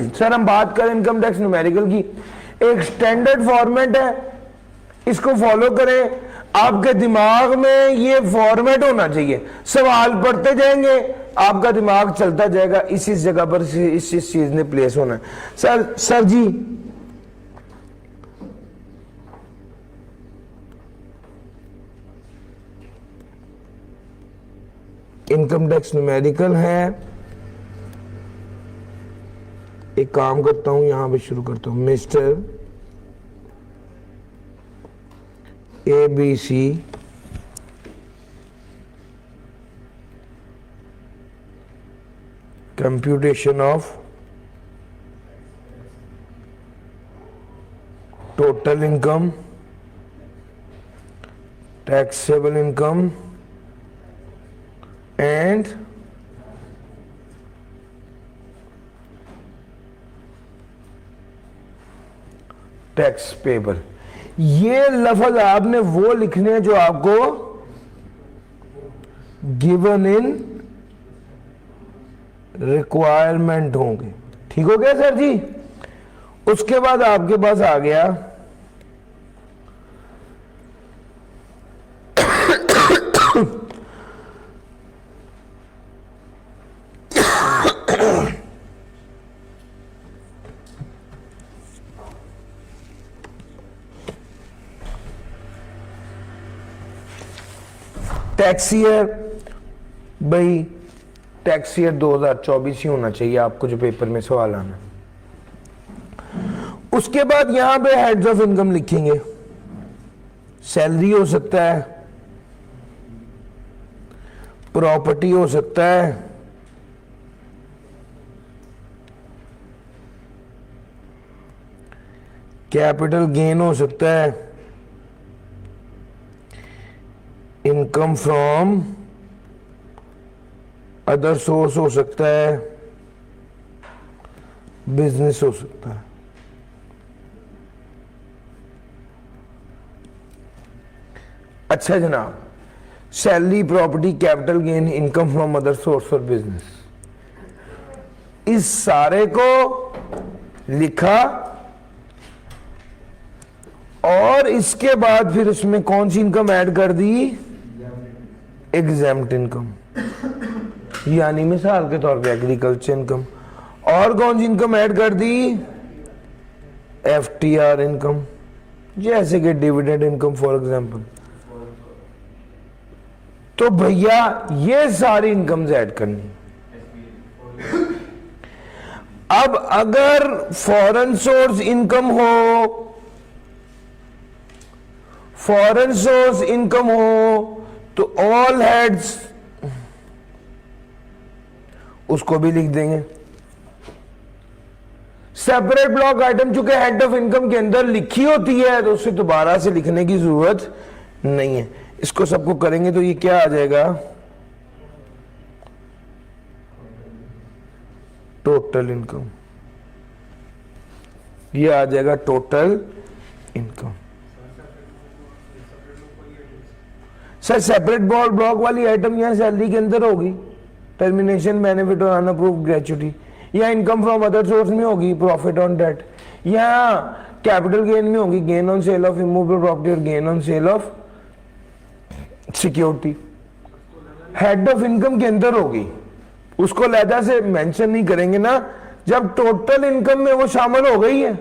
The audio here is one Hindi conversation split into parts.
सर हम बात करें इनकम टैक्स न्यूमेरिकल की, एक स्टैंडर्ड फॉर्मेट है, इसको फॉलो करें। आपके दिमाग में ये फॉर्मेट होना चाहिए, सवाल पढ़ते जाएंगे, आपका दिमाग चलता जाएगा, इस जगह पर इस चीज ने प्लेस होना है। सर जी इनकम टैक्स न्यूमेरिकल है, एक काम करता हूं यहां पे शुरू करता हूं, mister ABC computation of total income, taxable income and tax payable. ये लफ्ज आपने वो लिखने हैं जो आपको गिवन इन रिक्वायरमेंट होंगे। ठीक हो गया सर जी। उसके बाद आपके पास आ गया टैक्स ईयर। भाई टैक्स ईयर 2024 ही होना चाहिए आपको जो पेपर में सवाल आना। उसके बाद यहां पे हेड्स ऑफ इनकम लिखेंगे। सैलरी हो सकता है, प्रॉपर्टी हो सकता है, कैपिटल गेन हो सकता है, इनकम फ्रॉम अदर सोर्स हो सकता है, बिजनेस हो सकता है। अच्छा जनाब, salary, property, capital gain, income from other source और बिजनेस, इस सारे को लिखा और इसके बाद फिर उसमें कौन सी इनकम ऐड कर दी? एग्जेम्प्ट इनकम, यानी मिसाल के तौर पे एग्रीकल्चर इनकम। और कौन सी इनकम ऐड कर दी? FTR इनकम, जैसे कि डिविडेंड इनकम फॉर एग्जांपल। तो भैया ये सारी इनकम्स ऐड करनी। अब अगर फॉरेन सोर्स इनकम हो, फॉरेन सोर्स इनकम हो तो ऑल हेड्स उसको भी लिख देंगे। सेपरेट ब्लॉक आइटम चूंकि हेड ऑफ इनकम के अंदर लिखी होती है तो उसे दोबारा से लिखने की जरूरत नहीं है। इसको सबको करेंगे तो ये क्या आ जाएगा? Total income. ये आ जाएगा total income. Sir separate block वाली आइटम यहां सैलरी के अंदर होगी, टर्मिनेशन बेनिफिट और अनअप्रूव्ड ग्रेच्युटी, या इनकम फ्रॉम अदर सोर्स में होगी, प्रॉफिट ऑन डेट, या कैपिटल गेन में होगी, gain on sale of immovable property और gain on sale of security. Head of income के अंदर होगी, उसको लहदा से मेंशन नहीं करेंगे ना। जब टोटल इनकम में वो शामिल हो गई है,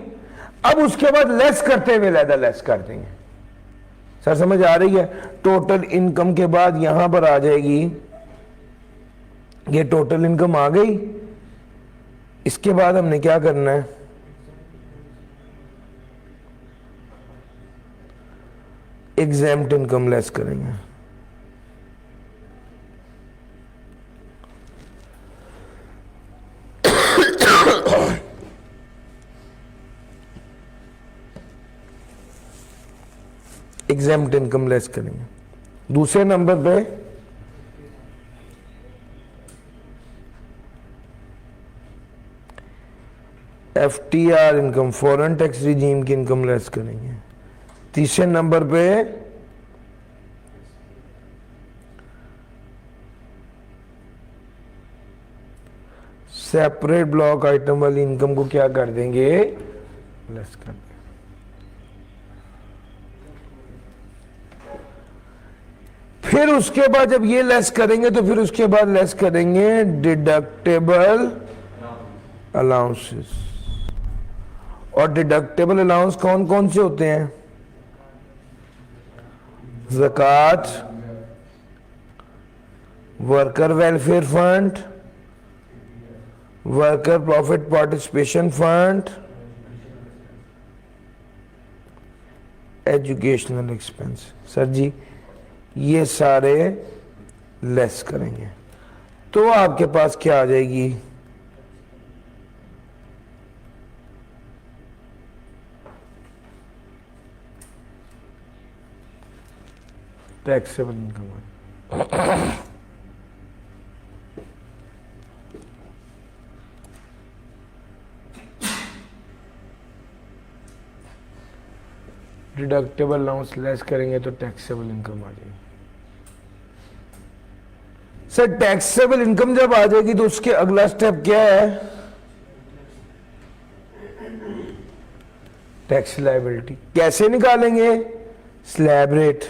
अब उसके बाद लेस करते हुए लहदा लेस कर देंगे। सर समझ आ रही है? टोटल इनकम के बाद यहां पर आ जाएगी, ये टोटल इनकम आ गई। इसके बाद हमने क्या करना है? एग्जेम्प्ट इनकम लेस करेंगे। एग्जेम्प्ट इनकम लेस करेंगे। दूसरे नंबर पे FTR income, foreign tax regime की इनकम लेस करेंगे। तीसरे नंबर पे सेपरेट ब्लॉक आइटम वाली इनकम को क्या कर देंगे, लेस कर देंगे। फिर उसके बाद जब ये लेस करेंगे तो फिर उसके बाद लेस करेंगे डिडक्टेबल अलाउंसेस। और डिडक्टेबल अलाउंस कौन कौन से होते हैं, ज़कात, worker welfare fund, worker profit participation fund, educational expense. Sir ji ये सारे लेस करेंगे तो आपके पास क्या आ जाएगी, taxable income. Deductible allowance less करेंगे तो टैक्सेबल इनकम आ जाएगी। सर टैक्सेबल इनकम जब आ जाएगी तो उसके अगला स्टेप क्या है, टैक्स लायबिलिटी। कैसे निकालेंगे, slab rate.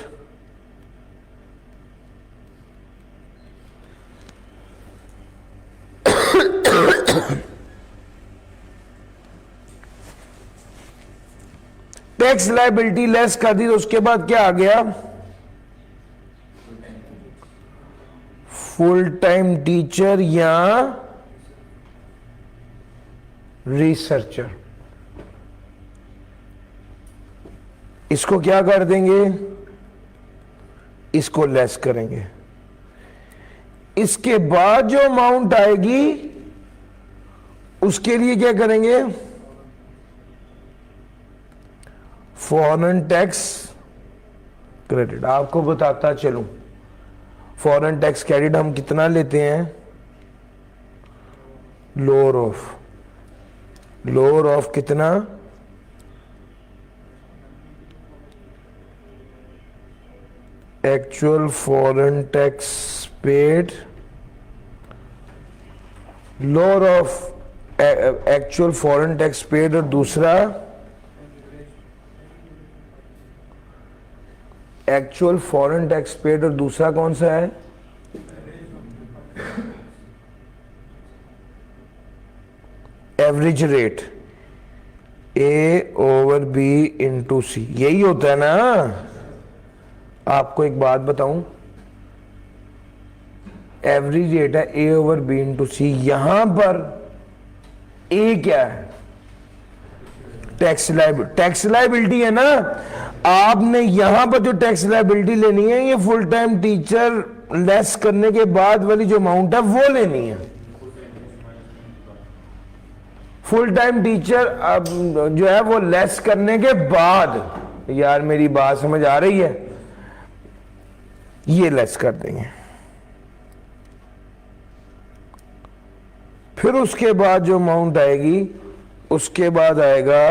Tax liability less कर दी तो उसके बाद क्या आ गया, फुल टाइम टीचर या रिसर्चर। इसको क्या कर देंगे, इसको लेस करेंगे। इसके बाद जो अमाउंट आएगी उसके लिए क्या करेंगे, फॉरेन टैक्स क्रेडिट। आपको बताता चलूं फॉरेन टैक्स क्रेडिट हम कितना लेते हैं, लोअर ऑफ कितना, actual foreign tax paid, lower of actual foreign tax paid, और दूसरा एक्चुअल फॉरेन टैक्स पेड, और दूसरा कौन सा है, average rate, A/B into C। यही होता है ना। आपको एक बात बताऊं, एवरेज रेट है A/B इंटू C। यहां पर A क्या है, टैक्स लायबिलिटी है ना। आपने यहां पर जो टैक्स लायबिलिटी लेनी है ये फुल टाइम टीचर लेस करने के बाद वाली जो अमाउंट है वो लेनी है। फुल टाइम टीचर अब जो है वो लेस करने के बाद, यार मेरी बात समझ आ रही है, ये लेस कर देंगे। फिर उसके बाद जो अमाउंट आएगी उसके बाद आएगा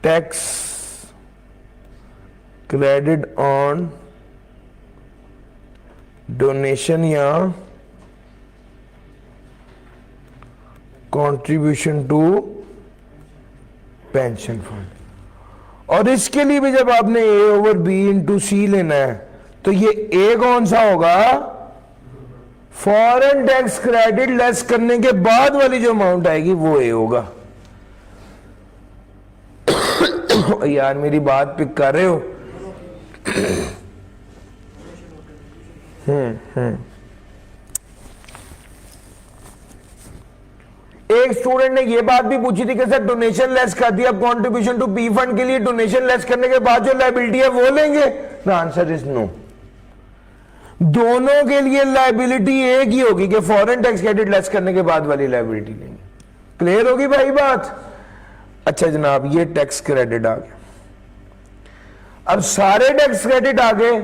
टैक्स क्रेडिट ऑन डोनेशन या कंट्रीब्यूशन टू पेंशन फंड। और इसके लिए भी जब आपने A/B इंटू C लेना है तो ये A कौन सा होगा, फॉरेन टैक्स क्रेडिट लेस करने के बाद वाली जो अमाउंट आएगी वो A होगा। यार मेरी बात पिक कर रहे हो। एक स्टूडेंट ने ये बात भी पूछी थी कि सर डोनेशन लेस कर दिया, कंट्रीब्यूशन टू पी फंड के लिए डोनेशन लेस करने के बाद जो लायबिलिटी है वो लेंगे। The answer is no. दोनों के लिए लायबिलिटी एक ही होगी कि फॉरेन टैक्स क्रेडिट लेस करने के बाद वाली लायबिलिटी लेंगे। क्लियर होगी भाई बात। अच्छा जनाब ये टैक्स क्रेडिट आ गया। अब सारे टैक्स क्रेडिट आ गए।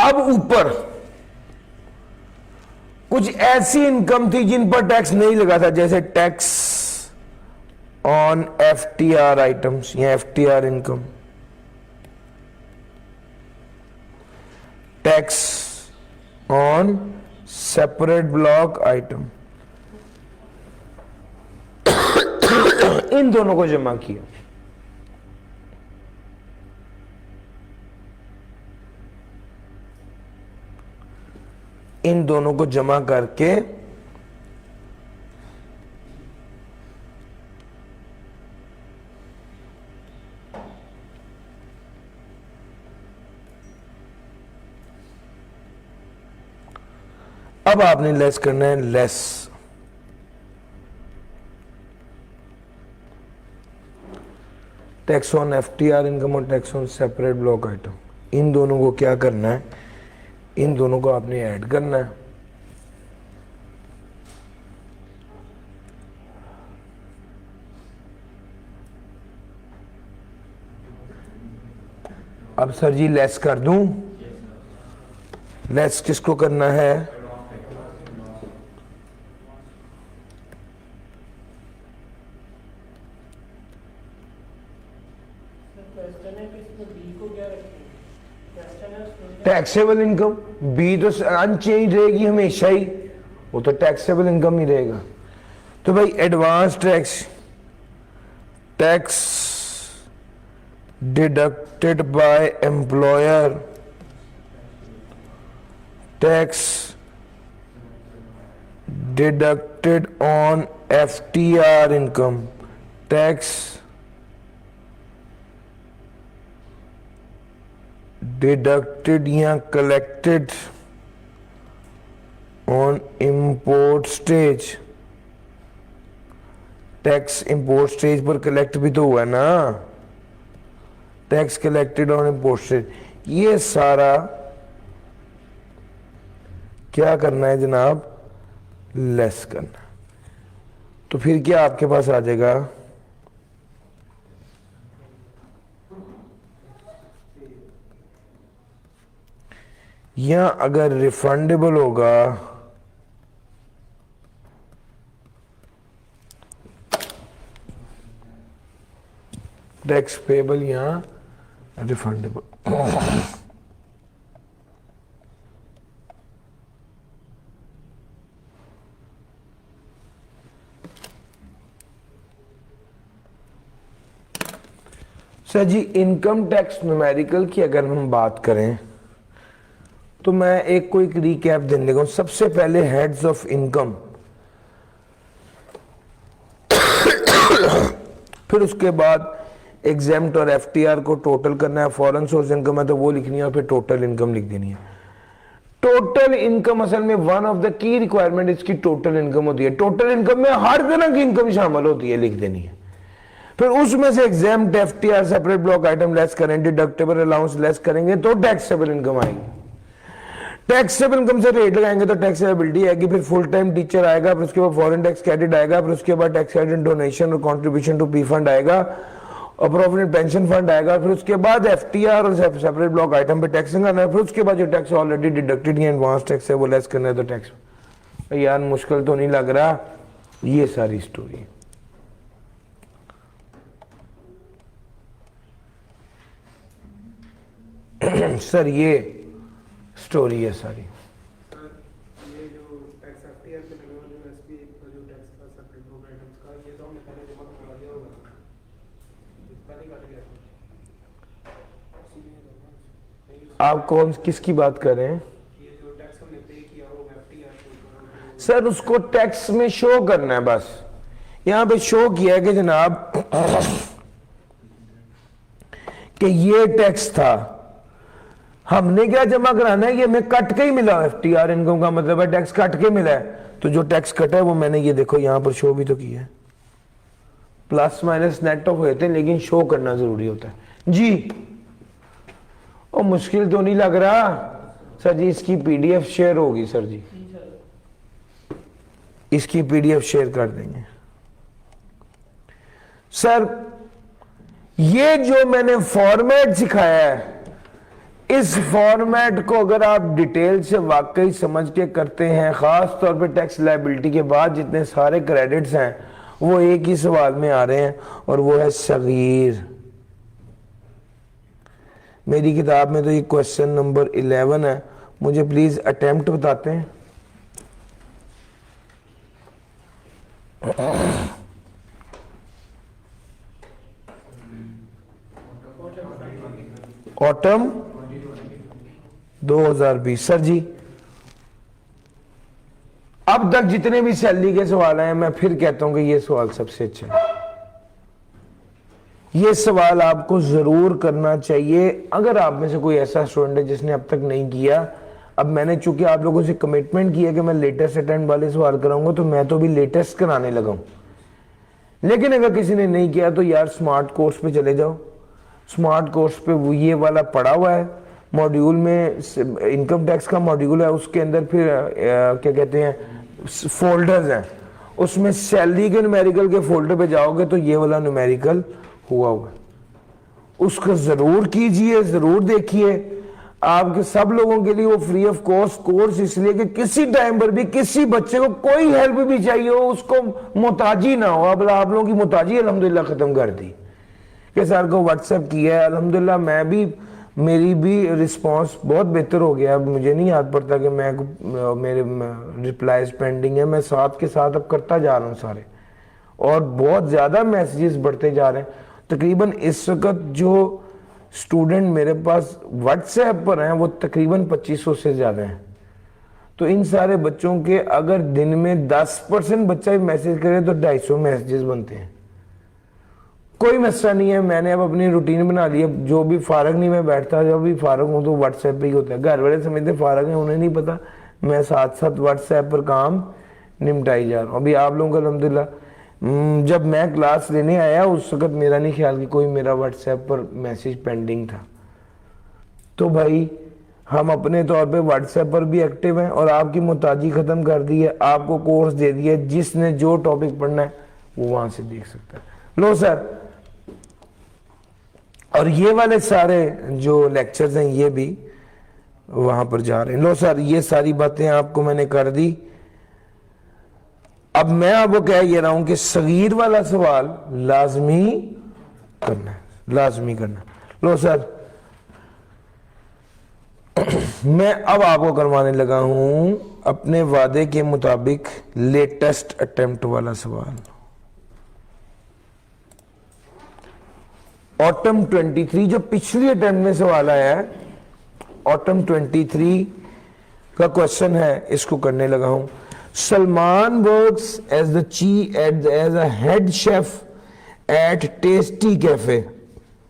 अब ऊपर कुछ ऐसी इनकम थी जिन पर टैक्स नहीं लगा था, जैसे टैक्स ऑन FTR आइटम्स या FTR income, tax on separate block item, इन दोनों को जमा किया। इन दोनों को जमा करके अब आपने लेस करना है, less tax on FTR income और tax on separate block item. इन दोनों को क्या करना है, इन दोनों को आपने ऐड करना है। अब सर जी लेस कर दूं, लेस किसको करना है, टैक्सेबल इनकम। बी तो अनचेंज रहेगी हमेशा ही, वो तो टैक्सेबल इनकम ही रहेगा। तो भाई advance tax, tax deducted by employer, tax deducted on FTR income, tax deducted या collected on import stage. Tax import stage पर कलेक्ट भी तो हुआ ना, tax collected on import stage. ये सारा क्या करना है जनाब, लेस करना। तो फिर क्या आपके पास आ जाएगा, या अगर रिफंडेबल होगा टैक्स पेबल या रिफंडेबल। सर जी इनकम टैक्स न्यूमेरिकल की अगर हम बात करें तो मैं एक को एक रिकैप देने लगा हूं। सबसे पहले हेड्स ऑफ इनकम, फिर उसके बाद एग्जेम्प्ट और एफटीआर को टोटल करना है, फॉरेन सोर्स इनकम है तो वो लिखनी है और फिर टोटल इनकम लिख देनी है। टोटल इनकम असल में one of the key requirement इसकी टोटल इनकम होती है। टोटल इनकम में हर तरह की इनकम शामिल होती है, लिख देनी है। फिर उसमें से exempt, FTR, separate block item less करें, डिडक्टेबल अलाउंस लेस करेंगे तो टैक्सेबल इनकम आएगी। टैक्सेबल इनकम से रेट लगाएंगे तो टैक्सेबिलिटी आएगी। फिर फुल टाइम टीचर आएगा, फिर उसके बाद फॉरेन टैक्स क्रेडिट आएगा, फिर उसके बाद टैक्स क्रेडिट डोनेशन और कंट्रीब्यूशन टू पी फंड आएगा और प्रोविडेंट पेंशन फंड आएगा। फिर उसके बाद एफटीआर और सेपरेट ब्लॉक आइटम पे टैक्स करना है। फिर उसके बाद जो टैक्स ऑलरेडी डिडक्टेड या एडवांस टैक्स है वो लेस करना है तो टैक्स। यार मुश्किल तो नहीं लग रहा, ये सारी स्टोरी। सर ये स्टोरी है सारी। ये जो टैक्स एफटीआर के लगने वाले एसपी जो टैक्स का सेपरेट ब्लॉक आइटम्स का ये तो हमने पहले जमा करवा दिया होगा, पहले काट गया। आप कौन किसकी बात कर रहे हैं? ये जो टैक्स हमने पे किया होगा एफटीआर सर उसको टैक्स में शो करना है, बस यहां पे शो किया है कि जनाब कि ये टैक्स था, हमने क्या जमा कराना है, ये हमें कट के ही मिला। एफटीआर इनकम का मतलब है टैक्स कट के मिला है, तो जो टैक्स कटा है वो मैंने ये देखो यहां पर शो भी तो किया है। प्लस माइनस नेट ऑफ होते हैं लेकिन शो करना जरूरी होता है जी। और मुश्किल तो नहीं लग रहा सर जी? इसकी पीडीएफ शेयर होगी सर जी, इसकी पीडीएफ शेयर कर देंगे सर। ये जो मैंने फॉर्मेट सिखाया है, इस फॉर्मेट को अगर आप डिटेल से वाकई समझ के करते हैं, खास तौर पे टैक्स लायबिलिटी के बाद जितने सारे क्रेडिट्स हैं वो एक ही सवाल में आ रहे हैं और वो है सगीर। मेरी किताब में तो ये क्वेश्चन नंबर 11 है, मुझे प्लीज अटेम्प्ट बताते हैं। ऑटम 2020 सर जी। अब तक जितने भी सैलरी के सवाल आए मैं फिर कहता हूं कि ये सवाल सबसे अच्छा है। ये सवाल आपको जरूर करना चाहिए। अगर आप में से कोई ऐसा स्टूडेंट है जिसने अब तक नहीं किया, अब मैंने चूंकि आप लोगों से कमिटमेंट किया कि मैं लेटेस्ट अटेम्प्ट वाले सवाल कराऊंगा, तो मैं तो भी लेटेस्ट कराने लगा हूं। लेकिन अगर किसी ने नहीं किया तो यार स्मार्ट कोर्स पे चले जाओ। स्मार्ट कोर्स पे वो ये वाला पड़ा हुआ है, मॉड्यूल में इनकम टैक्स का मॉड्यूल है, उसके अंदर फिर क्या कहते हैं फोल्डर्स हैं, उसमें सैलरी के न्यूमेरिकल के फोल्डर पे जाओगे तो ये वाला न्यूमेरिकल हुआ हुआ, उसको जरूर कीजिए, जरूर देखिए। आपके सब लोगों के लिए वो फ्री ऑफ कॉस्ट कोर्स, इसलिए कि किसी टाइम पर भी किसी बच्चे को कोई हेल्प भी चाहिए हो, उसको मोहताजी ना हो। अब आप लोगों की मोहताजी अल्हम्दुलिल्लाह खत्म कर दी कि सर को व्हाट्सएप किया है, अल्हम्दुलिल्लाह मैं भी, मेरी भी रिस्पांस बहुत बेहतर हो गया। अब मुझे नहीं याद पड़ता कि मैं मेरे रिप्लाईज पेंडिंग है, मैं साथ के साथ अब करता जा रहा हूँ सारे, और बहुत ज़्यादा मैसेजेस बढ़ते जा रहे हैं। तकरीबन इस वक्त जो स्टूडेंट मेरे पास व्हाट्सएप पर हैं वो तकरीबन 2500 से ज़्यादा हैं। तो इन सारे बच्चों के अगर दिन में 10% बच्चा भी मैसेज करे तो 250 मैसेजेस बनते हैं। कोई मसला नहीं है, मैंने अब अपनी रूटीन बना ली है, जो भी फारग नहीं मैं बैठता, जब भी फारग हूँ तो व्हाट्सएप पे ही होता है। घर वाले समझते फारग हैं, उन्हें नहीं पता मैं साथ साथ व्हाट्सएप पर काम निपटाई जा रहा हूँ। अभी आप लोगों का अल्हम्दुलिल्लाह जब मैं क्लास लेने आया उस वक्त मेरा नहीं ख्याल कि कोई मेरा व्हाट्सएप पर मैसेज पेंडिंग था। तो भाई हम अपने तौर पे व्हाट्सएप पर भी एक्टिव हैं और आपकी मोहताजी खत्म कर दी है, आपको कोर्स दे दिया है, जिसने जो टॉपिक पढ़ना है वो वहां से देख सकता है। लो सर, और ये वाले सारे जो लेक्चर्स हैं ये भी वहां पर जा रहे हैं। लो सर, ये सारी बातें आपको मैंने कर दी। अब मैं आपको कह ये रहा हूं कि सगीर वाला सवाल लाजमी करना है, लाजमी करना। लो सर, मैं अब आपको करवाने लगा हूं अपने वादे के मुताबिक लेटेस्ट अटेम्प्ट वाला सवाल। ऑटम 23 जो पिछली अटेम्प्ट में सवाल आया है, ऑटम 23 का क्वेश्चन है, इसको करने लगा हूं। Salman works as the as a head chef at Tasty Cafe,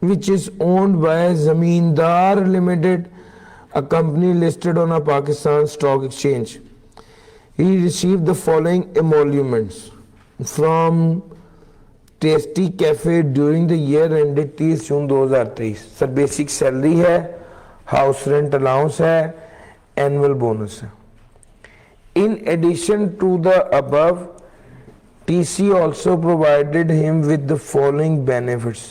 which is owned by Zamindar Limited, a company listed on a Pakistan stock exchange. He received the following emoluments from Tasty Cafe during the year ended 30 June 2023. Sir basic salary है, हाउस रेंट अलाउंस है, एनुअल बोनस है। In addition to the above, TC also provided him with the following benefits.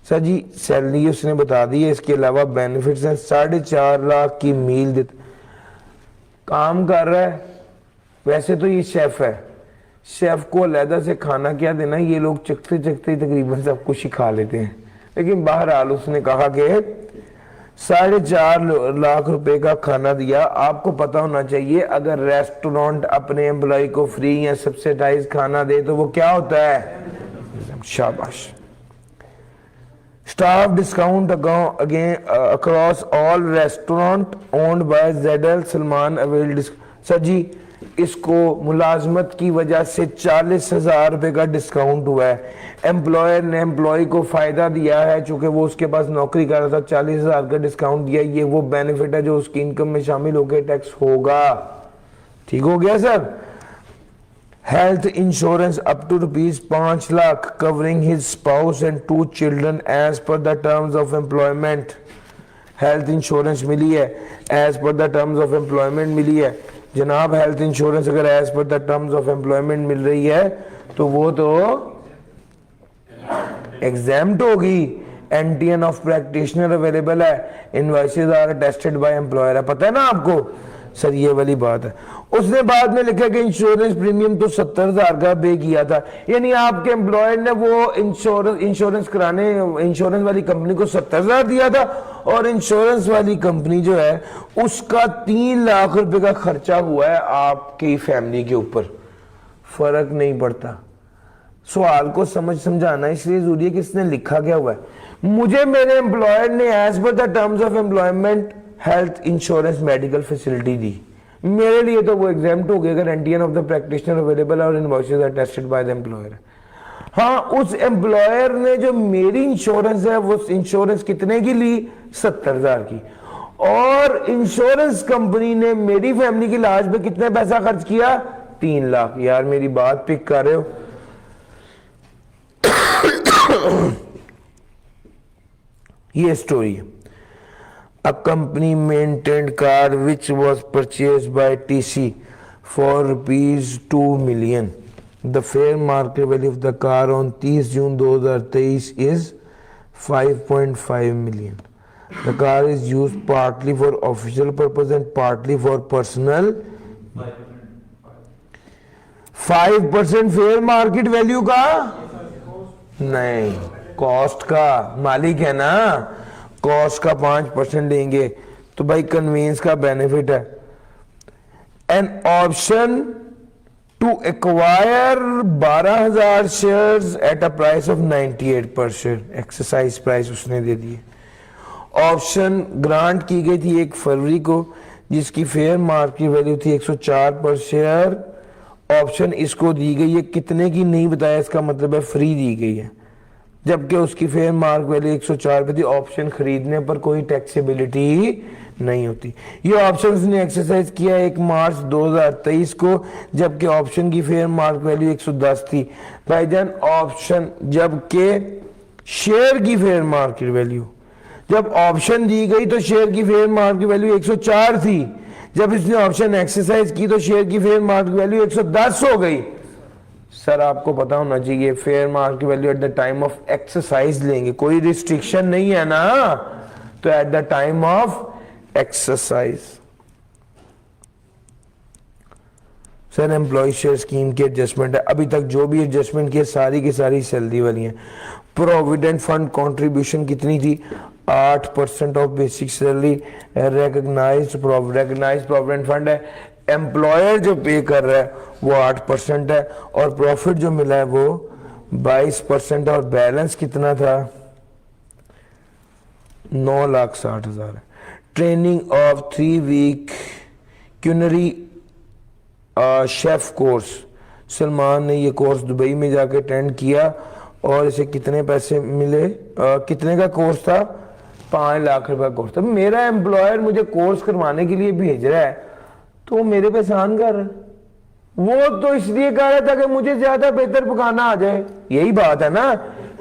Sir ji salary उसने बता दी है, इसके अलावा बेनिफिट्स हैं। 4.5 लाख की मील देते, काम कर रहा है। वैसे तो ये शेफ है, शेफ को अलहदा से खाना क्या देना, ये लोग चखते चखते तकरीबन सब कुछ ही खा लेते हैं। लेकिन बहरहाल उसने कहा कि 4.5 लाख रुपए का खाना दिया। आपको पता होना चाहिए अगर रेस्टोरेंट अपने एम्प्लॉय को फ्री या सब्सिडाइज खाना दे तो वो क्या होता है, शाबाश। Staff discount again across all restaurant owned by ZL Salman avail. Sir ji इसको मुलाजमत की वजह से 40,000 रुपए का डिस्काउंट हुआ है। एम्प्लॉयर ने एम्प्लॉय को फायदा दिया है, चूंकि वो उसके पास नौकरी कर रहा था, 40,000 का डिस्काउंट दिया। ये वो बेनिफिट है जो उसकी इनकम में शामिल होकर टैक्स होगा। ठीक हो गया sir. Health insurance up to ₹5 lakh covering his spouse and 2 children as per the terms of employment. Health insurance मिली है as per the terms of employment मिली है जनाब। हेल्थ इंश्योरेंस अगर as per the terms of employment मिल रही है तो वो तो एग्जाम्प्ट होगी। एनटीएन ऑफ प्रैक्टिशनर अवेलेबल है, invoices are attested by employer है, पता है ना आपको। सर ये वाली बात है। उसने बाद में लिखा कि इंश्योरेंस प्रीमियम तो 70,000 का पे किया था, यानी आपके एम्प्लॉयर ने वो इंश्योरेंस कराने इंश्योरेंस वाली कंपनी को 70,000 दिया था, और इंश्योरेंस वाली कंपनी जो है उसका 3 लाख रुपए का खर्चा हुआ है आपकी फैमिली के ऊपर। फर्क नहीं पड़ता, सवाल को समझाना इसलिए जरूरी है कि इसने लिखा क्या हुआ है। मुझे मेरे एम्प्लॉयर ने as per the terms of employment health insurance medical facility दी, मेरे लिए तो वो एग्जाम्प्ट हो गया अगर NTN of the practitioner available और invoices are tested by the employer. हाँ, उस एम्प्लॉयर ने जो मेरी इंश्योरेंस है वो इंश्योरेंस कितने की ली? 70,000 की, और इंश्योरेंस कंपनी ने मेरी फैमिली के इलाज पे कितने पैसा खर्च किया? 3 लाख। यार मेरी बात पिक कर रहे हो? ये स्टोरी है। A company maintained car which was purchased by TC for rupees 2 million. The fair market value of the car on 30 June 2023 is 5.5 million. The car is used partly for official purpose and partly for personal. 5% fair market value का नहीं, कॉस्ट का मालिक है ना, कॉस्ट का 5% देंगे तो भाई कन्वीनियंस का बेनिफिट है। An option to acquire 12,000 shares at a price of 98 per share, exercise price उसने दे दी। ऑप्शन ग्रांट की गई थी 1 फरवरी को, जिसकी फेयर मार्केट वैल्यू थी 104 पर शेयर। ऑप्शन इसको दी गई है, कितने की नहीं बताया, इसका मतलब है फ्री दी गई है, जबकि उसकी फेयर मार्क वैल्यू 104 पे थी। ऑप्शन खरीदने पर कोई टैक्सेबिलिटी नहीं होती। ये ऑप्शन ने एक्सरसाइज किया 1 मार्च 2023 को, जबकि ऑप्शन की फेयर मार्क वैल्यू 110 थी। भाईजान ऑप्शन, जबकि शेयर की फेयर मार्केट वैल्यू, जब ऑप्शन दी गई तो शेयर की फेयर मार्केट वैल्यू 104 थी, जब इसने ऑप्शन एक्सरसाइज की तो शेयर की फेयर मार्केट वैल्यू 110 हो गई। सर आपको पता होना चाहिए fair market value at the time of exercise लेंगे, कोई रिस्ट्रिक्शन नहीं है ना, तो at the time of exercise. Sir employ share scheme की एडजस्टमेंट है, अभी तक जो भी एडजस्टमेंट की सारी की सारी सैलरी वाली है। प्रोविडेंट फंड कंट्रीब्यूशन कितनी थी? 8% of basic salary. Recognised provident fund है, एम्प्लॉयर जो पे कर रहा है वो 8% है, और प्रॉफिट जो मिला है वो 22%, और बैलेंस कितना था? 9,60,000 है। Training of 3 week culinary chef course, Salman ने ये कोर्स दुबई में जाके अटेंड किया, और इसे कितने पैसे मिले? कितने का कोर्स था? 5 लाख रुपए कोर्स था। मेरा एम्प्लॉयर मुझे कोर्स करवाने के लिए भेज रहा है तो मेरे पे एहसान कर रहा है, वो तो इसलिए कर रहा था कि मुझे ज्यादा बेहतर पकाना आ जाए, यही बात है ना,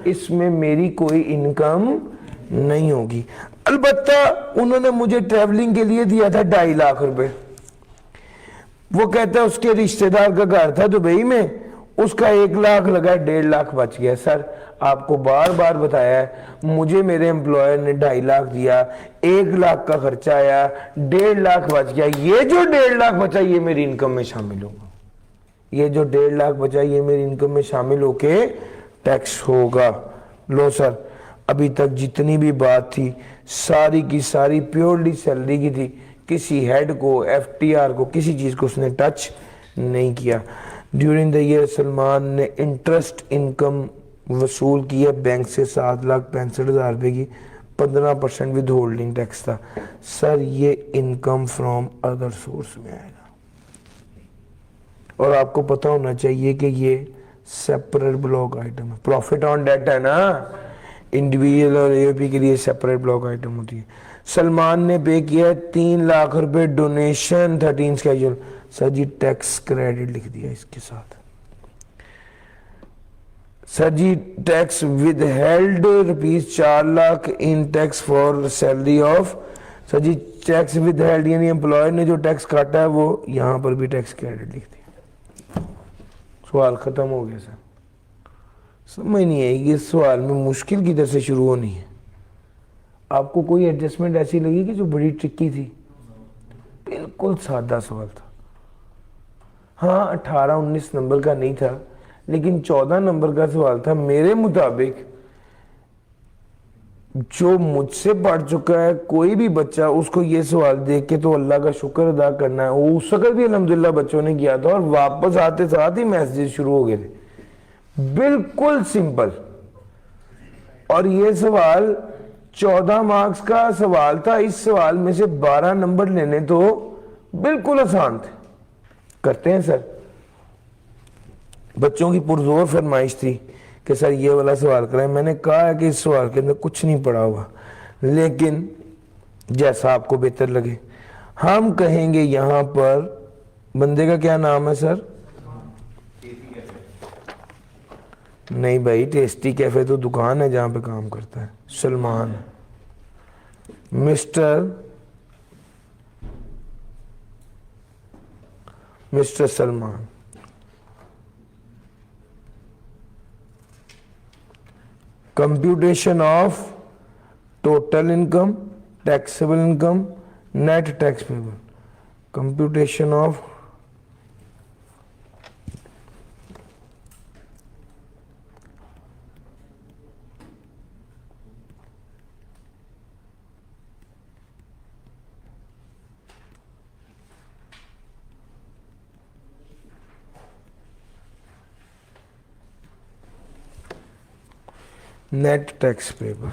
इसमें मेरी कोई इनकम नहीं होगी। अलबत्ता उन्होंने मुझे ट्रैवलिंग के लिए दिया था 2.5 लाख रुपए। वो कहता है उसके रिश्तेदार का घर था दुबई में, उसका 1 लाख लगा, 1.5 लाख बच गया। सर आपको बार बार बताया है, मुझे मेरे एम्प्लॉयर ने 2.5 लाख दिया, 1 लाख का खर्चा आया, 1.5 लाख बच गया। ये जो 1.5 लाख बचा ये मेरी इनकम में शामिल होगा, ये जो 1.5 लाख बचा ये मेरी इनकम में शामिल होके टैक्स होगा। लो सर, अभी तक जितनी भी बात थी सारी की सारी प्योरली सैलरी की थी, किसी हेड को, एफटीआर को, किसी चीज को उसने टच नहीं किया। ड्यूरिंग द ईयर सलमान ने इंटरेस्ट इनकम वसूल की है बैंक से 7,65,000 रुपए की, 15% विद होल्डिंग टैक्स था। सर ये इनकम फ्रॉम अदर सोर्स में आएगा, और आपको पता होना चाहिए कि ये सेपरेट ब्लॉक आइटम है। प्रॉफिट ऑन डेट है ना, इंडिविजुअल और एओपी के लिए सेपरेट ब्लॉक आइटम होती है। सलमान ने पे किया है 3 लाख रुपए donation 13 schedule. Sir ji tax credit लिख दिया इसके साथ। Sir ji tax withheld ₹4 lakh in tax for salary of. Sir ji tax withheld यानी एम्प्लॉयर ने जो टैक्स काटा है वो यहां पर भी टैक्स क्रेडिट लिख दिया। सवाल खत्म हो गया सर। समझ नहीं आएगी इस सवाल में मुश्किल किधर से शुरू होनी है। आपको कोई एडजस्टमेंट ऐसी लगी कि जो बड़ी ट्रिकी थी? बिल्कुल बिल्कुल सादा सवाल था। हाँ 18-19 नंबर का नहीं था, लेकिन 14 नंबर का सवाल था। मेरे मुताबिक जो मुझसे पढ़ चुका है कोई भी बच्चा, उसको ये सवाल देख के तो अल्लाह का शुक्र अदा करना है। वो उस वक्त भी अल्हम्दुलिल्लाह बच्चों ने किया था, और वापस आते साथ ही मैसेज शुरू हो गए थे। बिल्कुल सिंपल। और ये सवाल 14 मार्क्स का सवाल था। इस सवाल में से 12 नंबर लेने तो बिल्कुल आसान थे। करते हैं सर। बच्चों की पुरजोर फरमाइश थी कि सर ये वाला सवाल करें। मैंने कहा है कि इस सवाल के अंदर कुछ नहीं पड़ा हुआ, लेकिन जैसा आपको बेहतर लगे। हम कहेंगे यहां पर, बंदे का क्या नाम है सर? नहीं भाई, टेस्टी कैफे तो दुकान है जहां पे काम करता है। Salman, mister Salman. Computation of total income, taxable income, net tax payable. Computation of net tax payable.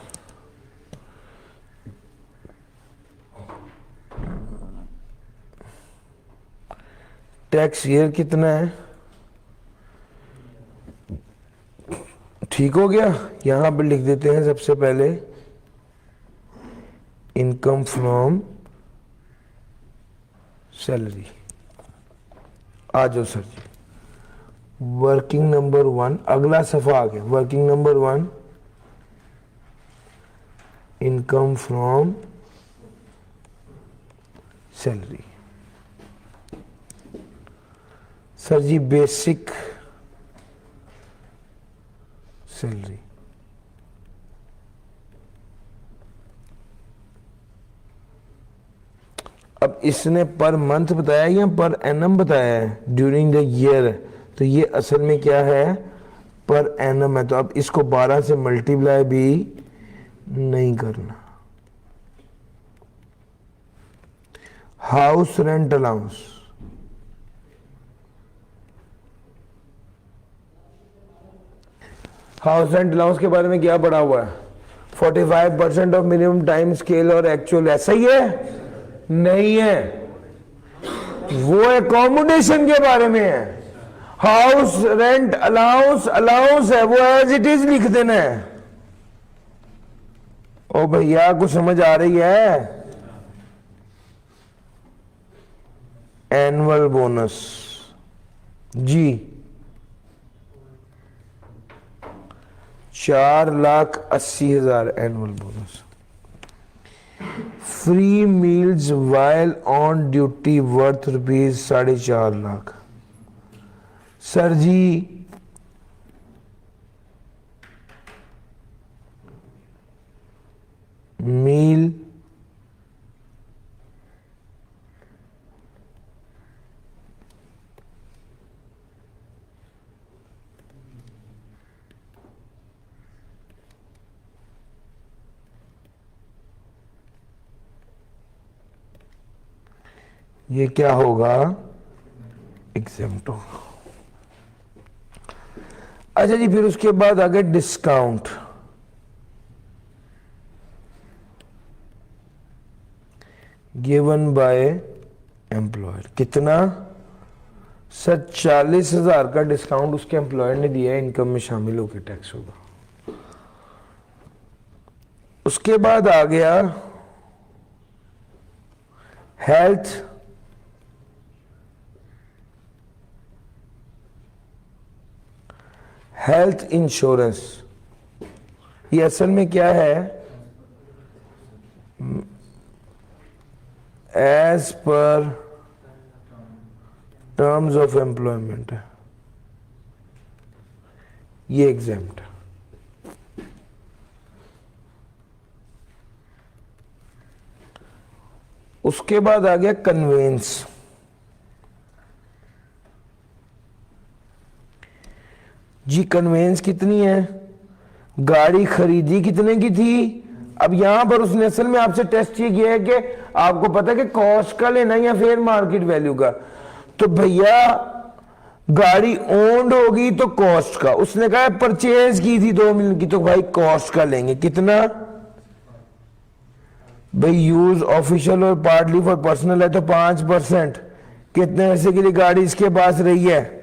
Tax year कितना है? ठीक हो गया। यहां पर लिख देते हैं सबसे पहले इनकम फ्रॉम सैलरी। आ जाओ सर जी। वर्किंग नंबर 1, अगला सफा आ गया। Working number 1, income from salary. Sir ji basic salary. अब इसने पर मंथ बताया या पर एनम बताया है? During the year. तो ये असल में क्या है? पर एनम है। तो अब इसको 12 से मल्टीप्लाई भी नहीं करना। House rent allowance, house rent allowance के बारे में क्या पढ़ा हुआ है? 45% ऑफ मिनिमम टाइम स्केल और एक्चुअल। ऐसा ही है? नहीं है, वो एकोमोडेशन के बारे में है। हाउस रेंट अलाउंस अलाउंस है, वो एज इट इज लिख देना है। ओ भैया कुछ समझ आ रही है? एनुअल बोनस जी 4,80,000 annual bonus. Free meals while on duty worth ₹4.5 lakh. Sir जी मील ये क्या होगा? एग्जेम्प्ट होगा। अच्छा जी, फिर उसके बाद आगे डिस्काउंट। Given by employer. कितना? सर 40,000 का डिस्काउंट उसके एम्प्लॉयर ने दिया है, इनकम में शामिल होकर टैक्स होगा। उसके बाद आ गया हेल्थ इंश्योरेंस। ये असल में क्या है? एज पर टर्म्स ऑफ एम्प्लॉयमेंट है, ये एग्जेम्प्ट है। उसके बाद आ गया कन्वेंस। जी कन्वेंस कितनी है, गाड़ी खरीदी कितने की थी। अब यहां पर उसने असल में आपसे टेस्ट ये किया है कि आपको पता है कि कॉस्ट का लेना या फेयर मार्केट वैल्यू का। तो भैया गाड़ी ओन्ड होगी तो कॉस्ट का, उसने कहा परचेज की थी 2 मिलियन की, तो भाई कॉस्ट का लेंगे कितना। भाई यूज ऑफिशियल और पार्टली फॉर पर्सनल है तो 5%। कितने पैसे के लिए गाड़ी इसके पास रही है,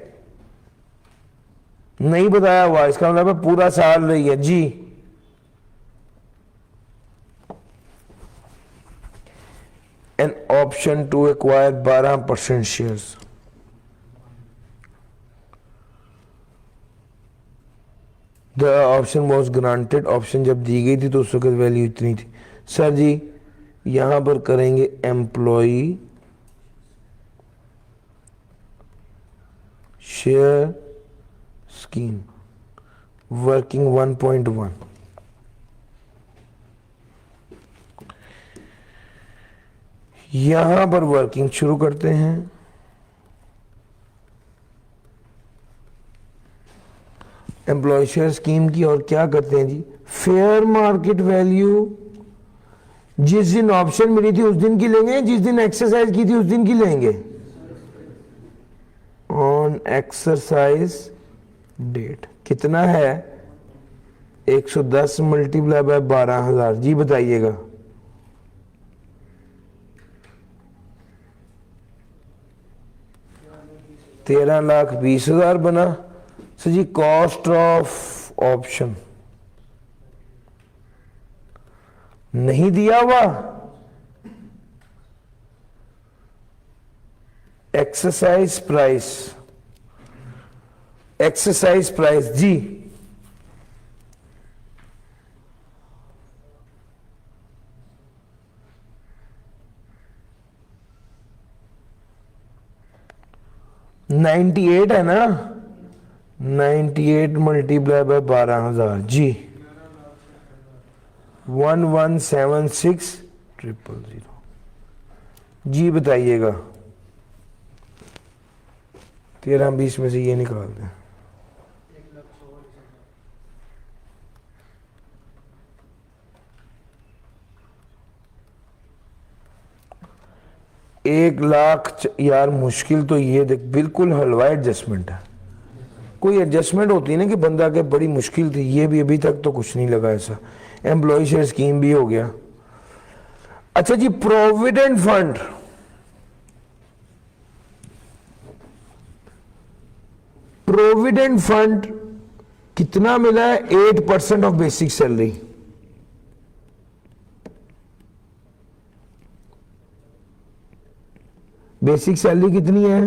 नहीं बताया हुआ, इसका मतलब है पूरा साल रही है जी। An option to acquire 12% shares. The option was granted, option जब दी गई थी तो उस वक्त वैल्यू इतनी थी। सर जी यहां पर करेंगे एम्प्लॉई शेयर स्कीम वर्किंग 1.1। यहां पर वर्किंग शुरू करते हैं। एम्प्लॉय शेयर स्कीम की, और क्या करते हैं जी, फेयर मार्केट वैल्यू जिस दिन ऑप्शन मिली थी उस दिन की लेंगे, जिस दिन एक्सरसाइज की थी उस दिन की लेंगे, ऑन एक्सरसाइज डेट। कितना है 110 मल्टीप्लाई बाय 12,000। जी बताइएगा। $13,20,000 बना। Sir ji cost of option नहीं दिया हुआ, एक्सरसाइज प्राइस, एक्सरसाइज प्राइस जी $98 है ना, 98 मल्टीप्लाई बाय 12,000 जी 1176,000 जी बताइएगा। 13-20 में से ये निकाल दें। 1,00,000 यार मुश्किल तो ये देख, बिल्कुल हलवा एडजस्टमेंट है। कोई एडजस्टमेंट होती है ना कि बंदा के बड़ी मुश्किल थी, ये भी अभी तक तो कुछ नहीं लगा ऐसा। एम्प्लॉय शेयर स्कीम भी हो गया। अच्छा जी प्रोविडेंट फंड, प्रोविडेंट फंड कितना मिला है, 8% of basic salary. Basic salary कितनी है,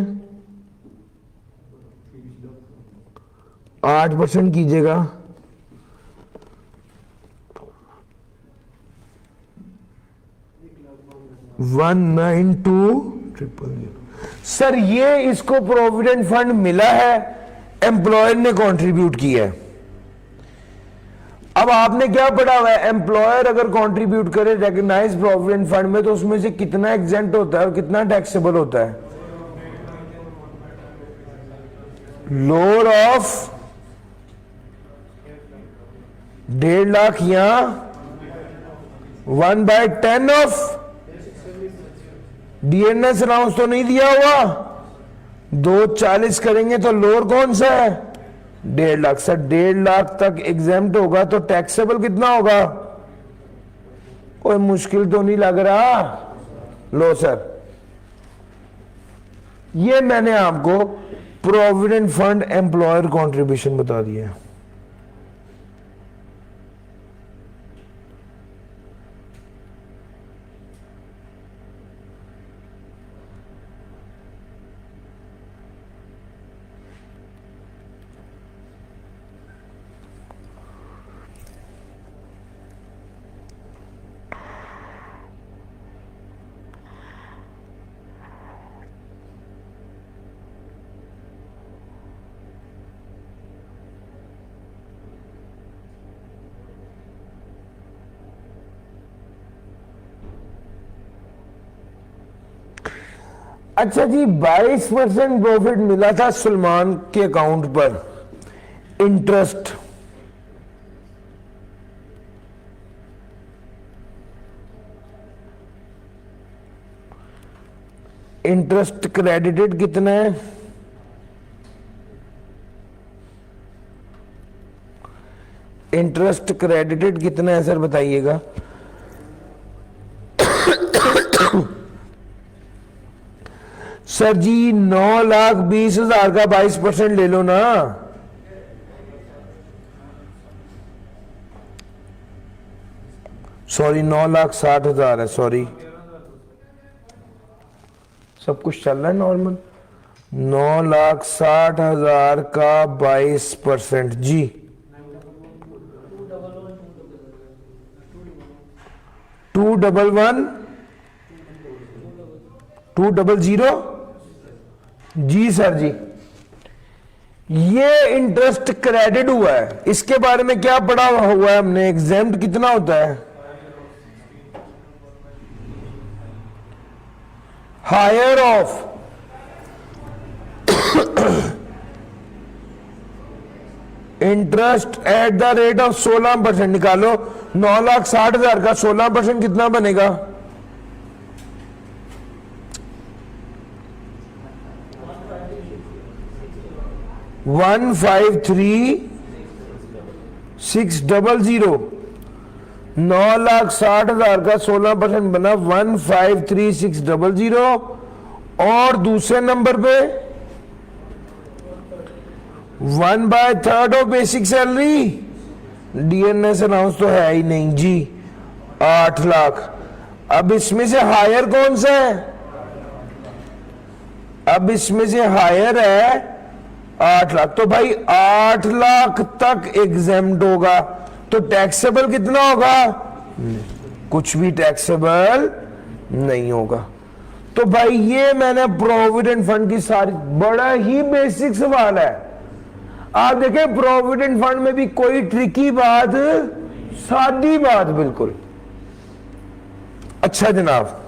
8% कीजिएगा, 192,000। सर ये इसको प्रोविडेंट फंड मिला है, एम्प्लॉयर ने कंट्रीब्यूट किया है। अब आपने क्या पढ़ा हुआ है, एम्प्लॉयर अगर कंट्रीब्यूट करे रिकॉग्नाइज प्रोविडेंट फंड में तो उसमें से कितना एग्जेंट होता है और कितना टैक्सेबल होता है। लोअर ऑफ 1.5 या 1/10 ऑफ डीएनएस अलाउंस तो नहीं दिया हुआ। 240 करेंगे तो लोअर कौन सा है, 1.5 सर 1.5 तक एग्जेम्प्ट होगा तो टैक्सेबल कितना होगा, कोई मुश्किल तो नहीं लग रहा। लो सर ये मैंने आपको प्रोविडेंट फंड एम्प्लॉयर कंट्रीब्यूशन बता दिया है। अच्छा जी, 22% प्रॉफिट मिला था सलमान के अकाउंट पर इंटरेस्ट, इंटरेस्ट क्रेडिटेड कितना है? इंटरेस्ट क्रेडिटेड कितना है सर बताइएगा। सर जी 9,20,000 का 22% ले लो ना। सॉरी 9,60,000 है, सॉरी सब कुछ चल रहा है नॉर्मल। 9,60,000 का 22% जी 211 200 जी सर जी। ये इंटरेस्ट क्रेडिट हुआ है, इसके बारे में क्या पढ़ा हुआ है हमने? एग्जाम्प्ट कितना होता है? Higher of interest at the rate of 16% निकालो। 9,60,000 का 16% कितना बनेगा? 153,600। 9,60,000 का 16% बना 153,600। और दूसरे नंबर पे 1/3 of basic salary. DNS announce तो है ही नहीं जी, 8 लाख। अब इसमें से हायर कौन सा है? अब इसमें से हायर है 8 लाख। तो भाई 8 लाख तक एग्जेम्प्ट होगा, तो टैक्सेबल कितना होगा? कुछ भी टैक्सेबल नहीं होगा। तो भाई ये मैंने प्रोविडेंट फंड की सारी, बड़ा ही बेसिक सवाल है। आप देखें प्रोविडेंट फंड में भी कोई ट्रिकी बात, सादी बात बिल्कुल। अच्छा जनाब,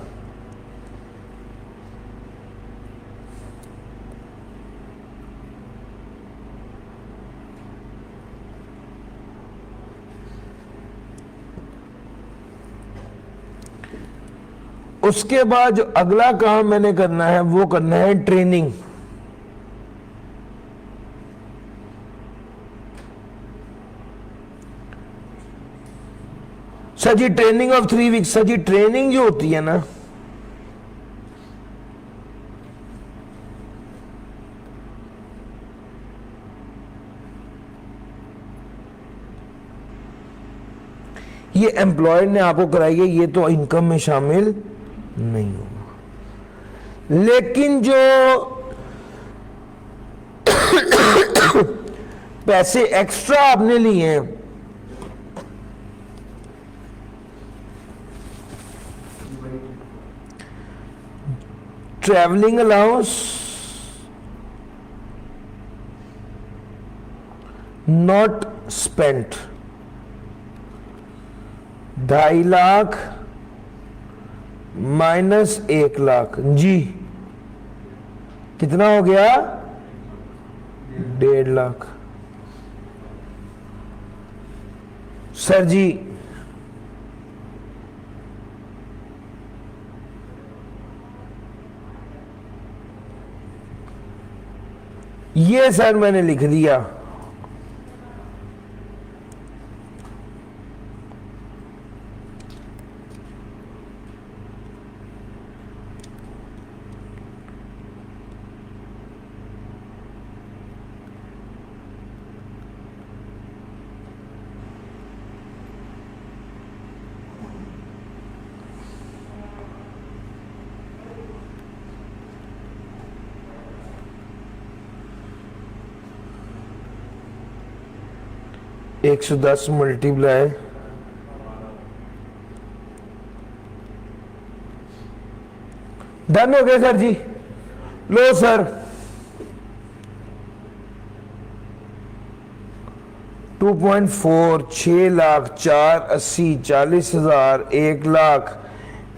उसके बाद जो अगला काम मैंने करना है वो करना है training. Sir ji training of 3 weeks. Sir ji training जो होती है ना, ये एम्प्लॉयर ने आपको कराई है, ये तो इनकम में शामिल नहीं होगा। लेकिन जो पैसे एक्स्ट्रा आपने लिए हैं, travelling allowance not spent, 2.5 lakh minus 1 lakh जी कितना हो गया? 1.5 लाख। सर जी ये सर मैंने लिख दिया। एक 110 मल्टीप्लाई डन हो गया सर जी। लो सर 2.4 6 लाख 4 80 40,000 1 लाख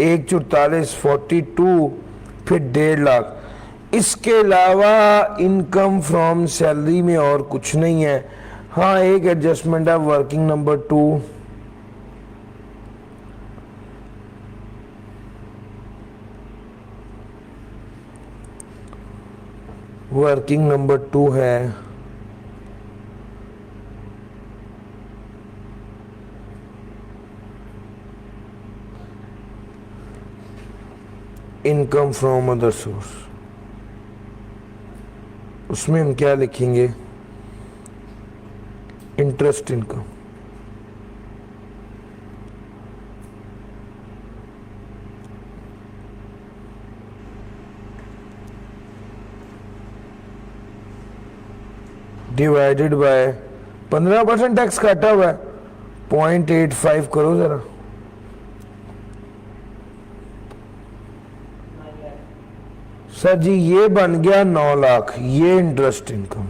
1 44 42 फिर 1.5 लाख। इसके अलावा इनकम फ्रॉम सैलरी में और कुछ नहीं है। हाँ, एक एडजस्टमेंट है वर्किंग नंबर 2, वर्किंग नंबर 2 है इनकम फ्रॉम अदर सोर्स। उसमें हम क्या लिखेंगे? Interest income. Divided by 15% tax काटा हुआ है, 0.85 करो जरा। सर जी ये बन गया 9 लाख, ये interest income.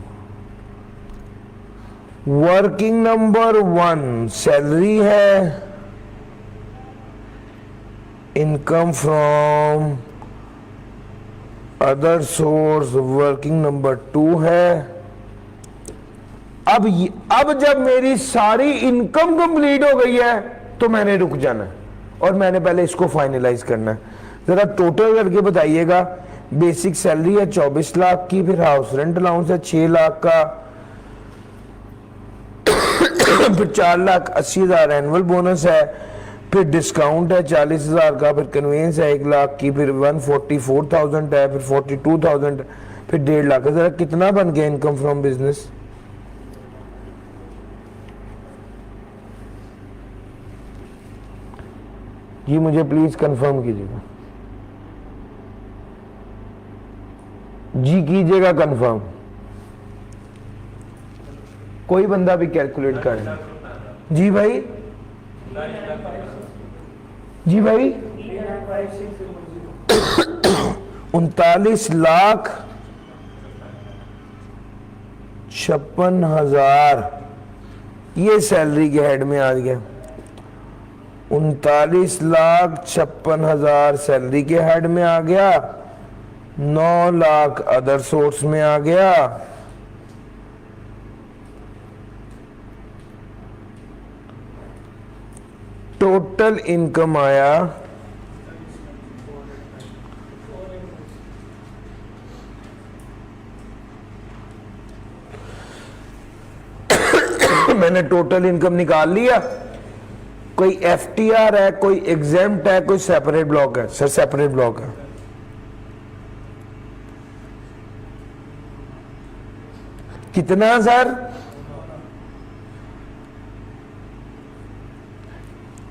Working number 1 salary है, income from other source working number 2 है। अब जब मेरी सारी इनकम कंप्लीट हो गई है तो मैंने रुक जाना है और मैंने पहले इसको फाइनलाइज करना है। जरा टोटल करके बताइएगा। बेसिक सैलरी है 24 लाख की, फिर हाउस रेंट अलाउंस है 6 लाख का, फिर 4,80,000 एनुअल बोनस है, फिर डिस्काउंट है 40,000 का, फिर कन्वेंस है 1 लाख की, फिर 144,000 है, फिर 42,000, फिर 1.5 लाख। जरा कितना बन गया इनकम फ्रॉम बिजनेस? जी मुझे प्लीज कंफर्म कीजिएगा, जी कीजिएगा कंफर्म। कोई बंदा भी कैलकुलेट कर। जी भाई, जी भाई 39,56,000 ये सैलरी के हेड में आ गया। 39,56,000 सैलरी के हेड में आ गया, 9 लाख अदर सोर्स में आ गया, टोटल इनकम आया मैंने टोटल इनकम निकाल लिया। कोई एफटीआर है, कोई एग्जेम्प्ट है, कोई सेपरेट ब्लॉक है? सर सेपरेट ब्लॉक है। कितना सर?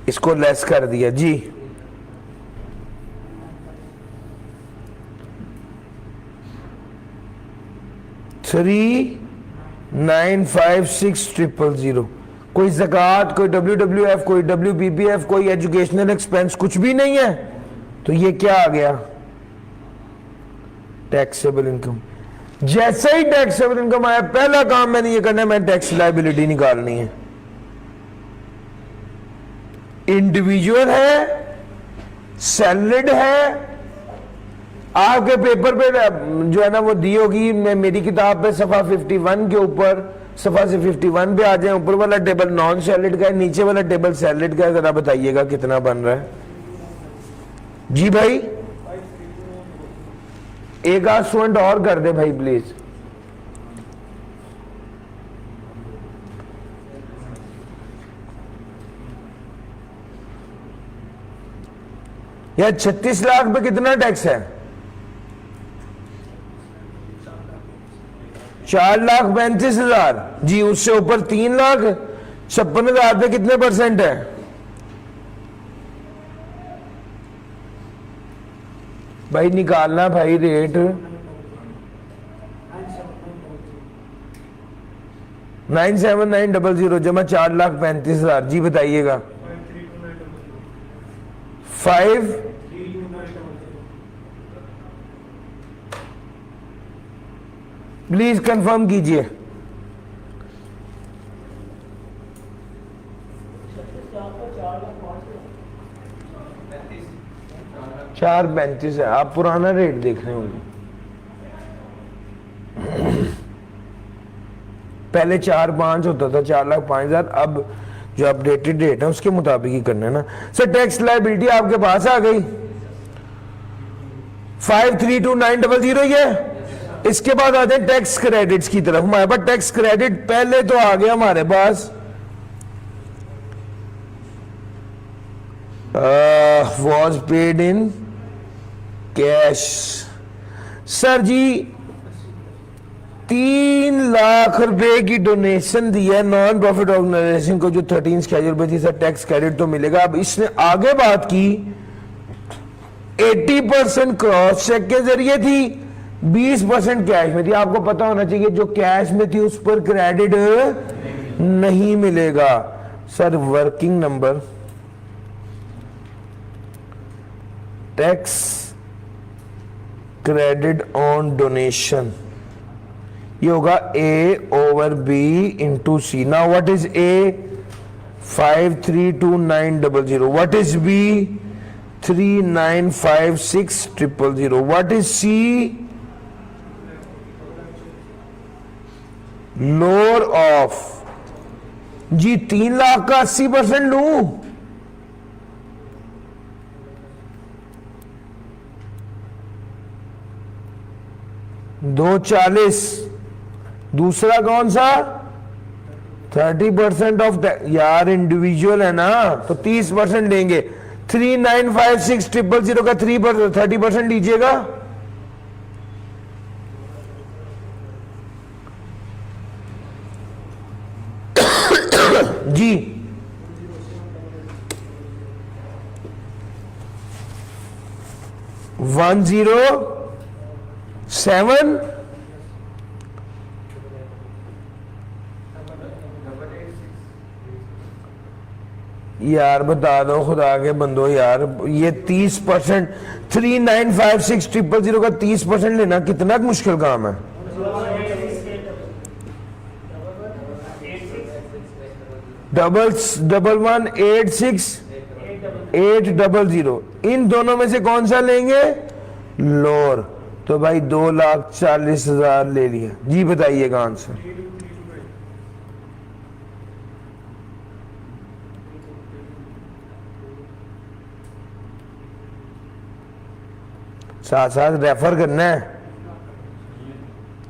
इसको लेस कर दिया जी। थ्री 956,000। कोई ज़कात, कोई WWF, कोई WPPF, कोई एजुकेशनल एक्सपेंस कुछ भी नहीं है, तो ये क्या आ गया? Taxable income. जैसे ही टैक्सेबल इनकम आया, पहला काम मैंने ये करना है, मैंने टैक्स लायबिलिटी निकालनी है। इंडिविजुअल है, सैलरीड है, आपके पेपर पे जो है ना वो दी होगी, मेरी किताब पे सफा 51 के ऊपर, सफा से 51 पे आ जाए। ऊपर वाला टेबल नॉन सैलरीड का है, नीचे वाला टेबल सैलरीड का है। जरा बताइएगा कितना बन रहा है? जी भाई एक आध स्टूडेंट और कर दे भाई प्लीज। यार 36 लाख पे कितना टैक्स है? 4,35,000 जी। उससे ऊपर 3,56,000 पे कितने % है? भाई निकालना भाई रेट। 97900 जमा 4,35,000 जी। बताइएगा 5 प्लीज कंफर्म कीजिए। 4,35 है। आप पुराना रेट देख रहे होंगे। पहले 4-5 होता था, 4,05,000, अब जो अपडेटेड रेट है उसके मुताबिक ही करना है ना सर। टैक्स लायबिलिटी आपके पास आ गई 532900 ही है। इसके बाद आते हैं टैक्स क्रेडिट्स की तरफ। हमारे पास टैक्स क्रेडिट पहले तो आ गया हमारे पास was paid in cash. Sir जी 3 लाख रुपए की डोनेशन दी है नॉन प्रॉफिट ऑर्गेनाइजेशन को जो 13 स्केड्यूल पे थी। सर टैक्स क्रेडिट तो मिलेगा। अब इसने आगे बात की 80% क्रॉस चेक के जरिए थी, 20% कैश में थी। आपको पता होना चाहिए जो कैश में थी उस पर क्रेडिट नहीं मिलेगा। Sir working number tax credit on donation ये होगा A over B into C। Now what is A? 532900। What is B? 395600। What is C? Lower of जी 3 लाख का 80% लूं, $240। दूसरा कौन सा 30% ऑफ यार इंडिविजुअल है ना तो 30% लेंगे। 395600 का 30% लीजिएगा। जी 107 यार बता दो खुदा के बंदो यार ये 30% 395600 का 30% लेना कितना मुश्किल काम है। डबल 186,800 इन दोनों में से कौन सा लेंगे लोअर। तो भाई 2,40,000 ले लिया। जी बताइएगा आंसर। साथ साथ रेफर करना है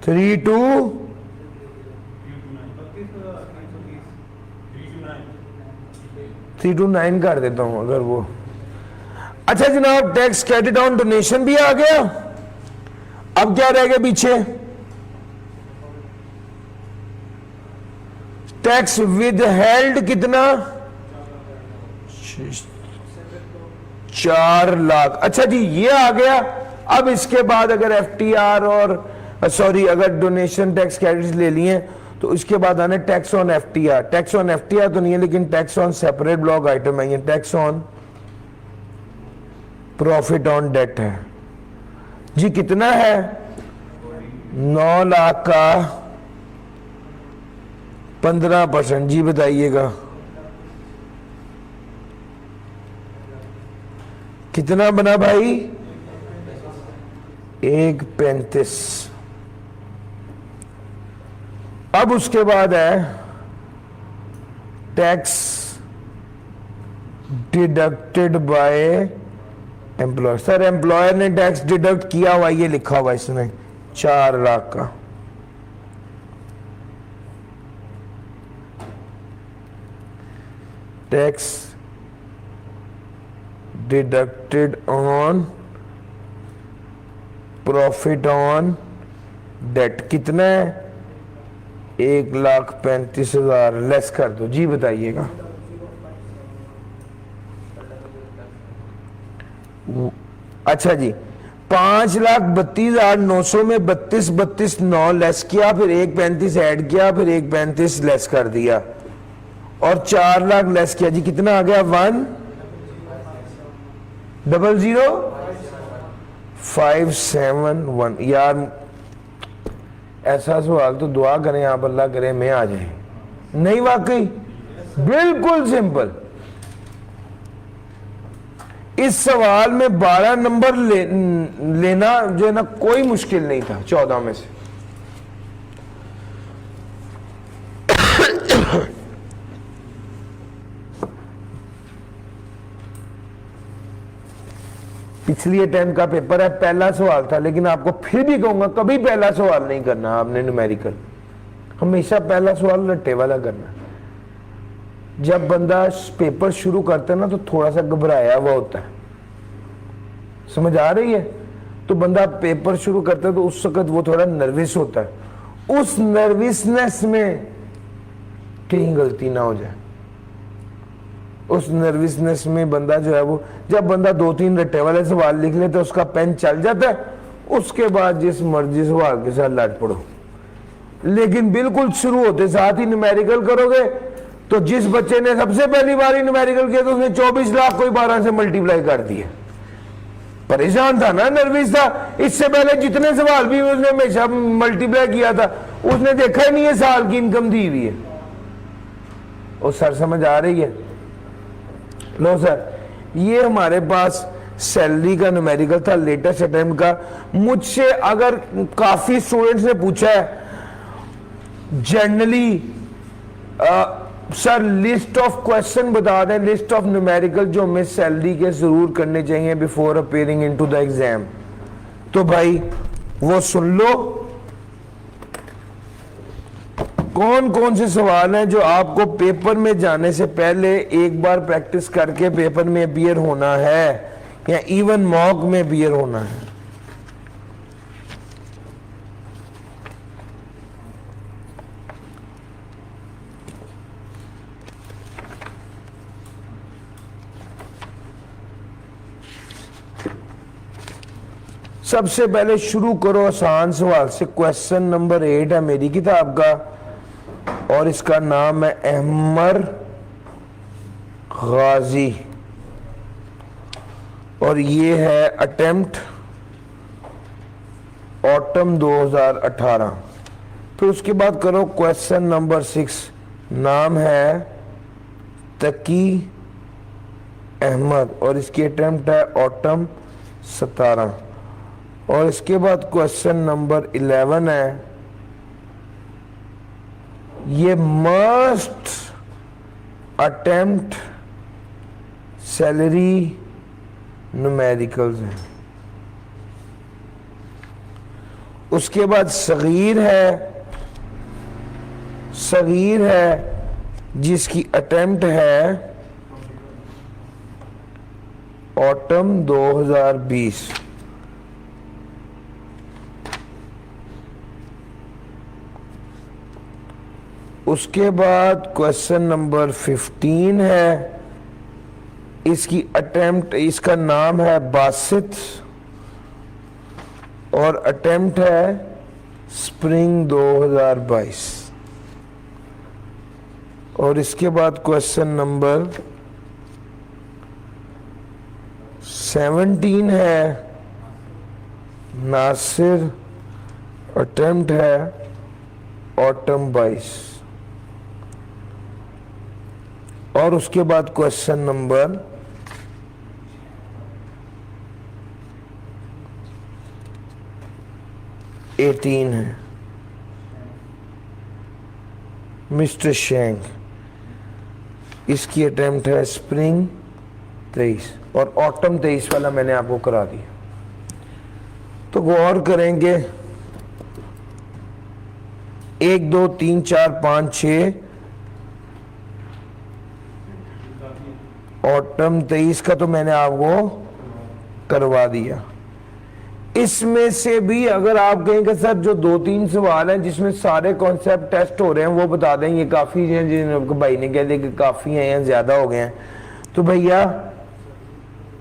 329 कर देता हूं अगर वो। अच्छा जनाब टैक्स क्रेडिट ऑन डोनेशन भी आ गया। अब क्या रह गया पीछे टैक्स विद हेल्ड कितना 4 लाख। अच्छा जी ये आ गया। अब इसके बाद अगर FTR और सॉरी अगर डोनेशन टैक्स क्रेडिट ले लिए तो इसके बाद आने tax on FTR। Tax on FTR तो नहीं है लेकिन tax on separate block item है। Tax on profit on debt है जी। कितना है 9 लाख का 15%। जी बताइएगा कितना बना भाई 135। अब उसके बाद है tax deducted by employer. Sir employer ने टैक्स डिडक्ट किया हुआ ये लिखा हुआ इसमें 4 लाख का। Tax deducted on profit on date कितना है 1,35,000 लेस कर दो। जी बताइएगा अच्छा जी 5,32,900 में 32,9 लेस किया फिर 1,35 ऐड किया फिर 1,35 लेस कर दिया और 4 लाख लेस किया। जी कितना आ गया 1,00,571। यार ऐसा सवाल तो दुआ करें आप अल्लाह करे मैं आ जाए। नहीं वाकई बिल्कुल सिंपल। इस सवाल में 12 नंबर लेना जो है ना कोई मुश्किल नहीं था 14 में से। पिछली अटेम्प्ट का पेपर है, पहला सवाल था, लेकिन आपको फिर भी कहूंगा कभी पहला सवाल नहीं करना आपने न्यूमेरिकल, हमेशा पहला सवाल रट्टे वाला करना। जब बंदा पेपर शुरू करता है ना तो थोड़ा सा घबराया हुआ होता है, समझ आ रही है? तो बंदा पेपर शुरू करता है तो उस वक्त वो थोड़ा नर्वस होता है, उस नर्वसनेस में कहीं गलती ना हो जाए, उस नर्वसनेस में बंदा जो है वो, जब बंदा 2-3 रट्टे वाले सवाल लिख ले तो उसका पेन चल जाता है, उसके बाद जिस मर्जी सवाल के साथ लड़ पड़ो। लेकिन बिल्कुल शुरू होते साथ ही न्यूमेरिकल करोगे तो जिस बच्चे ने सबसे पहली बार ही न्यूमेरिकल किया तो उसने 24 लाख कोई 12 से मल्टीप्लाई कर दिए, परेशान था ना, नर्वस था। इससे पहले जितने सवाल भी उसने हमेशा मल्टीप्लाई किया था, उसने देखा ही नहीं है साल की इनकम दी हुई है। और सर समझ आ रही है? लो सर, ये हमारे पास सैलरी का न्यूमेरिकल था, लेटेस्ट अटेम्प्ट का। मुझसे अगर काफी स्टूडेंट्स ने पूछा है generally, sir list of question बता दें, लिस्ट ऑफ न्यूमेरिकल जो हमें सैलरी के जरूर करने चाहिए before appearing into the exam. तो भाई वो सुन लो, कौन कौन से सवाल हैं जो आपको पेपर में जाने से पहले एक बार प्रैक्टिस करके पेपर में अपीयर होना है या इवन मॉक में अपीयर होना है। सबसे पहले शुरू करो आसान सवाल से। क्वेश्चन नंबर 8 है मेरी किताब का और इसका नाम है अहमर गाजी और ये है अटेम्प्ट ऑटम 2018। फिर उसके बाद करो क्वेश्चन नंबर 6, नाम है तकी अहमद और इसकी अटेम्प्ट है ऑटम 17। और इसके बाद क्वेश्चन नंबर 11 है, ये मस्ट अटेम्प्ट सैलरी न्यूमेरिकल्स हैं। उसके बाद सगीर है जिसकी अटेम्प्ट है ऑटम 2020। उसके बाद क्वेश्चन नंबर 15 है, इसकी अटेम्प्ट, इसका नाम है बासित और अटेम्प्ट है स्प्रिंग 2022। और इसके बाद क्वेश्चन नंबर 17 है नासिर, अटेम्प्ट है ऑटम 22। और उसके बाद क्वेश्चन नंबर 18 है मिस्टर शेंग, इसकी अटेम्प्ट है स्प्रिंग 23 और ऑटम 23 वाला मैंने आपको करा दिया। तो गौर करेंगे 1 2 3 4 5 6 ऑटम 23 का तो मैंने आपको करवा दिया। इसमें से भी अगर आप कहेंगे सर जो 2-3 सवाल हैं जिसमें सारे कॉन्सेप्ट टेस्ट हो रहे हैं वो बता दें, ये काफ़ी हैं, जिन भाई ने कह दिया कि काफ़ी हैं या ज़्यादा हो गए हैं, तो भैया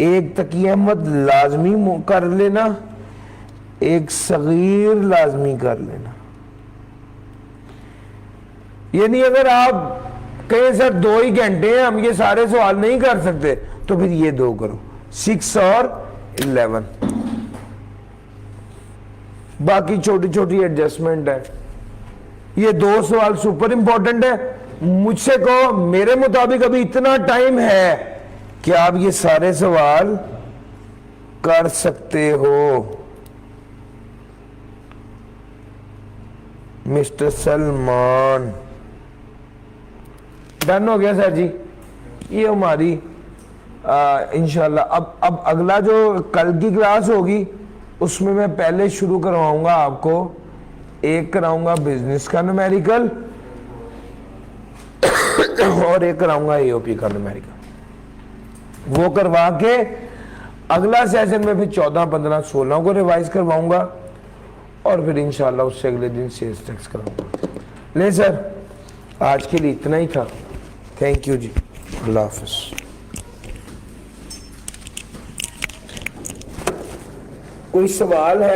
एक तकी अहमद लाजमी कर लेना, एक सगीर लाजमी कर लेना। यानी अगर आप कहें सर 2 ही घंटे हैं हम ये सारे सवाल नहीं कर सकते, तो फिर ये 2 करो, 6 और 11। बाकी छोटी छोटी एडजस्टमेंट है। ये 2 सवाल सुपर इंपॉर्टेंट है। मुझसे कहो मेरे मुताबिक अभी इतना टाइम है कि आप ये सारे सवाल कर सकते हो। मिस्टर सलमान, डन हो गया सर जी। ये हमारी इंशाल्लाह अब अगला जो कल की क्लास होगी उसमें मैं पहले शुरू करवाऊंगा आपको, एक कराऊंगा बिजनेस का न्यूमेरिकल और एक कराऊंगा एओपी का न्यूमेरिकल। वो करवा के अगला सेशन में फिर 14, 15, 16 को रिवाइज करवाऊंगा और फिर इंशाल्लाह उससे अगले दिन सेल्स टैक्स कराऊंगा। ले सर, आज के लिए इतना ही था। थैंक यू जी, अल्लाह हाफिज। कोई सवाल है?